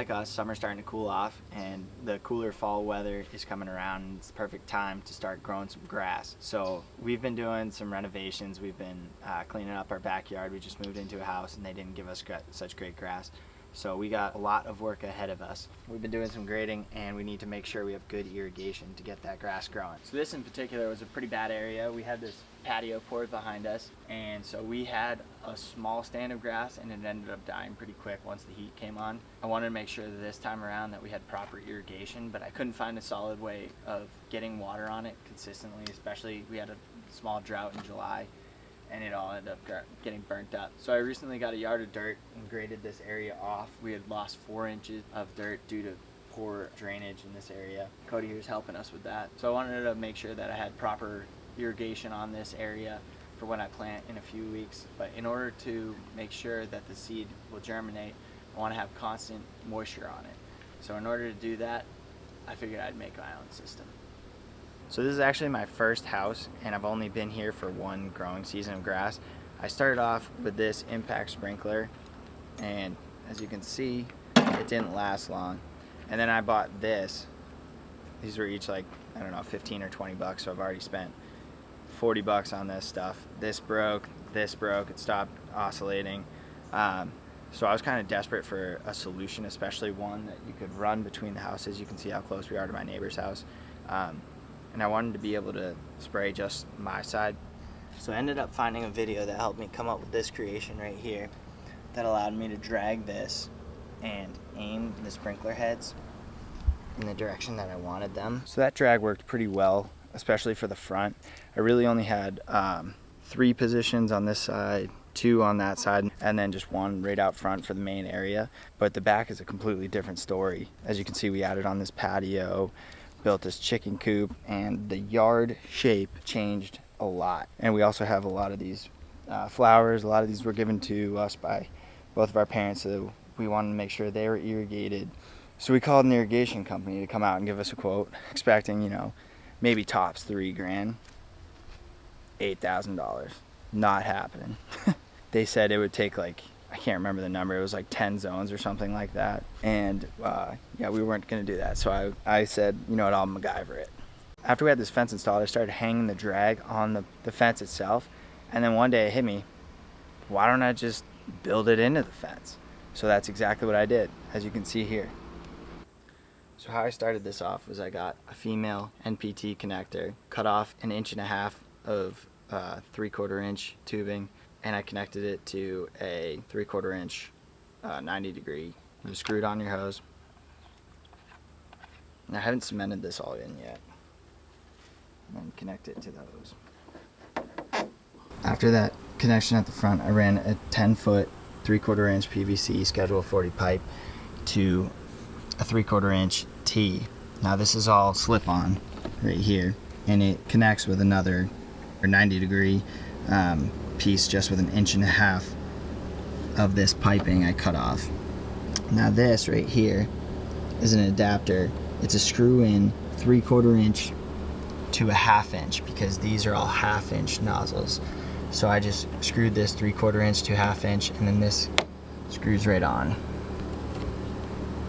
like us, summer's starting to cool off and the cooler fall weather is coming around, and it's the perfect time to start growing some grass. So we've been doing some renovations. We've been cleaning up our backyard. We just moved into a house and they didn't give us such great grass. So we got a lot of work ahead of us. We've been doing some grading and we need to make sure we have good irrigation to get that grass growing. So this in particular was a pretty bad area. We had this patio poured behind us, and so we had a small stand of grass and it ended up dying pretty quick once the heat came on. I wanted to make sure that this time around that we had proper irrigation, but I couldn't find a solid way of getting water on it consistently, especially we had a small drought in July and it all ended up getting burnt up. So I recently got a yard of dirt and graded this area off. We had lost 4 inches of dirt due to poor drainage in this area. Cody here is helping us with that. So I wanted to make sure that I had proper irrigation on this area for when I plant in a few weeks. But in order to make sure that the seed will germinate, I want to have constant moisture on it. So in order to do that, I figured I'd make my own system. So this is actually my first house, and I've only been here for one growing season of grass. I started off with this impact sprinkler, and as you can see, it didn't last long. And then I bought this. These were each like, I don't know, 15 or 20 bucks, so I've already spent 40 bucks on this stuff. This broke, it stopped oscillating. So I was kind of desperate for a solution, especially one that you could run between the houses. You can see how close we are to my neighbor's house. And I wanted to be able to spray just my side. So I ended up finding a video that helped me come up with this creation right here that allowed me to drag this and aim the sprinkler heads in the direction that I wanted them. So that drag worked pretty well, especially for the front. I really only had 3 positions on this side, 2 on that side, and then just 1 right out front for the main area. But the back is a completely different story. As you can see, we added on this patio, built this chicken coop, and the yard shape changed a lot. And we also have a lot of these flowers. A lot of these were given to us by both of our parents, so we wanted to make sure they were irrigated. So we called an irrigation company to come out and give us a quote, expecting, you know, maybe tops $3 grand. $8,000. Not happening. They said it would take like, I can't remember the number, it was like 10 zones or something like that. And yeah, we weren't gonna do that. So I said, you know what, I'll MacGyver it. After we had this fence installed, I started hanging the drag on the fence itself. And then one day it hit me, why don't I just build it into the fence? So that's exactly what I did, as you can see here. So how I started this off was I got a female NPT connector, cut off 1.5 inches of 3/4 inch tubing, and I connected it to a 3/4 inch 90 degree. You just screw it on your hose. And I haven't cemented this all in yet. And then connect it to the hose. After that connection at the front, I ran a 10-foot 3/4 inch PVC Schedule 40 pipe to a 3/4 inch T. Now this is all slip-on right here, and it connects with another 90 degree piece just with 1.5 inches of this piping I cut off. Now this right here is an adapter. It's a screw-in 3/4 inch to a 1/2 inch, because these are all 1/2 inch nozzles. So I just screwed this 3/4 inch to 1/2 inch, and then this screws right on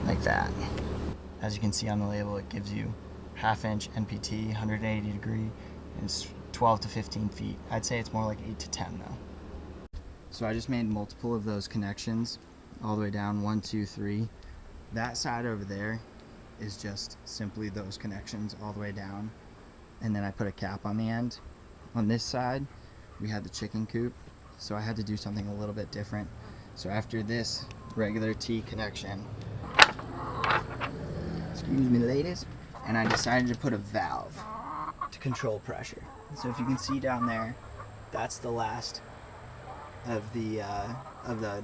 like that. As you can see on the label, it gives you 1/2 inch NPT, 180 degree, and it's 12 to 15 feet. I'd say it's more like 8 to 10 though. So I just made multiple of those connections all the way down, 1, 2, 3. That side over there is just simply those connections all the way down, and then I put a cap on the end. On this side we had the chicken coop, so I had to do something a little bit different. So after this regular T connection, excuse me ladies, and I decided to put a valve to control pressure. So if you can see down there, that's the last of the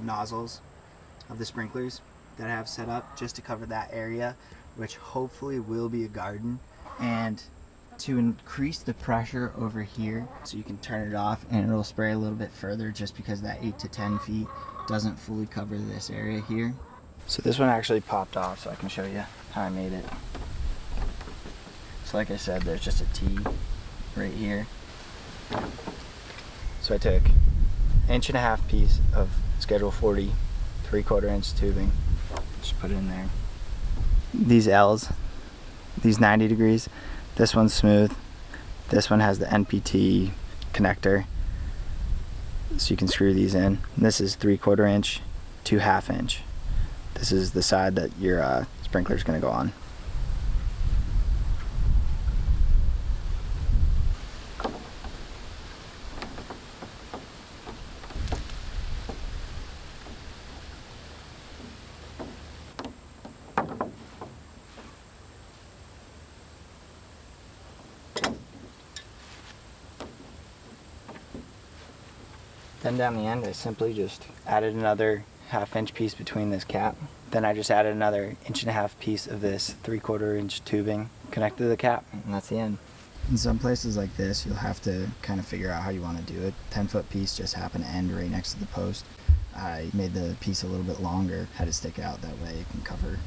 nozzles of the sprinklers that I have set up just to cover that area, which hopefully will be a garden. And to increase the pressure over here, so you can turn it off and it'll spray a little bit further, just because that 8 to 10 feet doesn't fully cover this area here. So this one actually popped off, so I can show you how I made it. So like I said, there's just a T right here. So I took 1.5 inch piece of Schedule 40 3/4 inch tubing, just put it in there, these L's, these 90 degrees. This one's smooth. This one has the NPT connector, so you can screw these in. This is 3/4 inch to 1/2 inch. This is the side that your sprinkler is going to go on. Then down the end, I simply just added another 1/2 inch piece between this cap. Then I just added another 1.5 inch piece of this 3/4 inch tubing connected to the cap, and that's the end. In some places like this, you'll have to kind of figure out how you want to do it. 10-foot piece just happened to end right next to the post. I made the piece a little bit longer, had it stick out, that way it can cover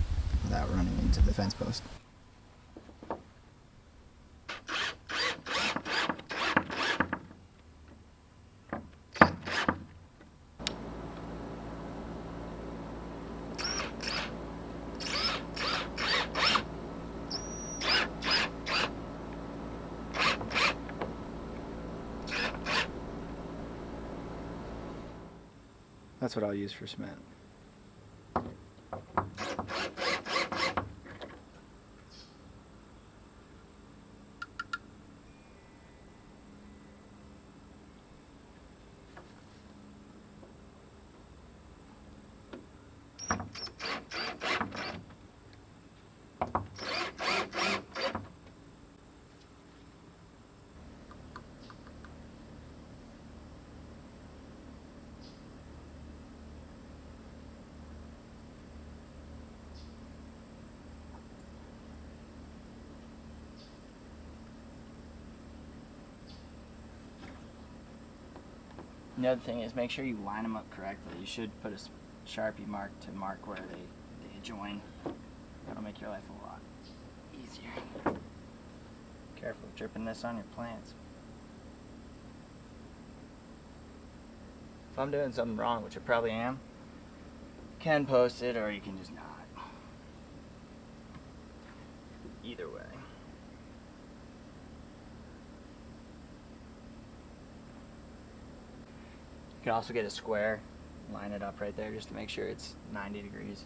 without running into the fence post. That's what I'll use for cement. The other thing is make sure you line them up correctly. You should put a Sharpie mark to mark where they join. That'll make your life a lot easier. Careful dripping this on your plants. If I'm doing something wrong, which I probably am, you can post it or you can just not. Either way. You can also get a square, line it up right there just to make sure it's 90 degrees.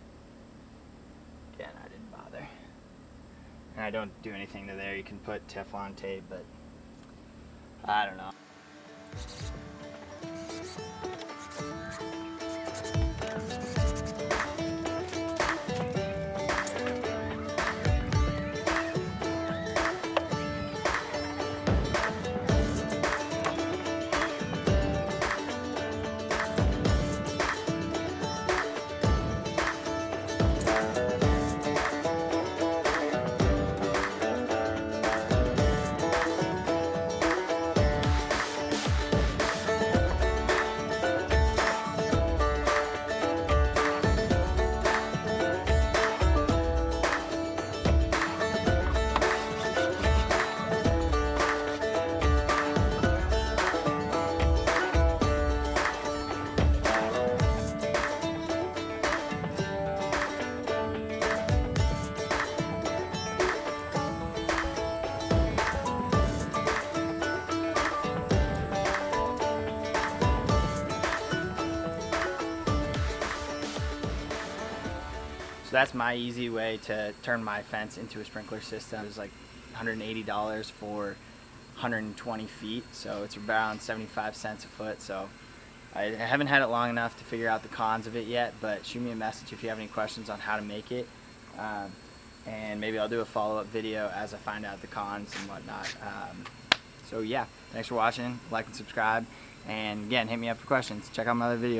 Again, I didn't bother. And I don't do anything to there. You can put Teflon tape, but I don't know. So that's my easy way to turn my fence into a sprinkler system. It's like $180 for 120 feet, so it's around 75 cents a foot. So I haven't had it long enough to figure out the cons of it yet, but shoot me a message if you have any questions on how to make it. And maybe I'll do a follow-up video as I find out the cons and whatnot. So yeah, thanks for watching, like and subscribe, and again, hit me up for questions. Check out my other videos.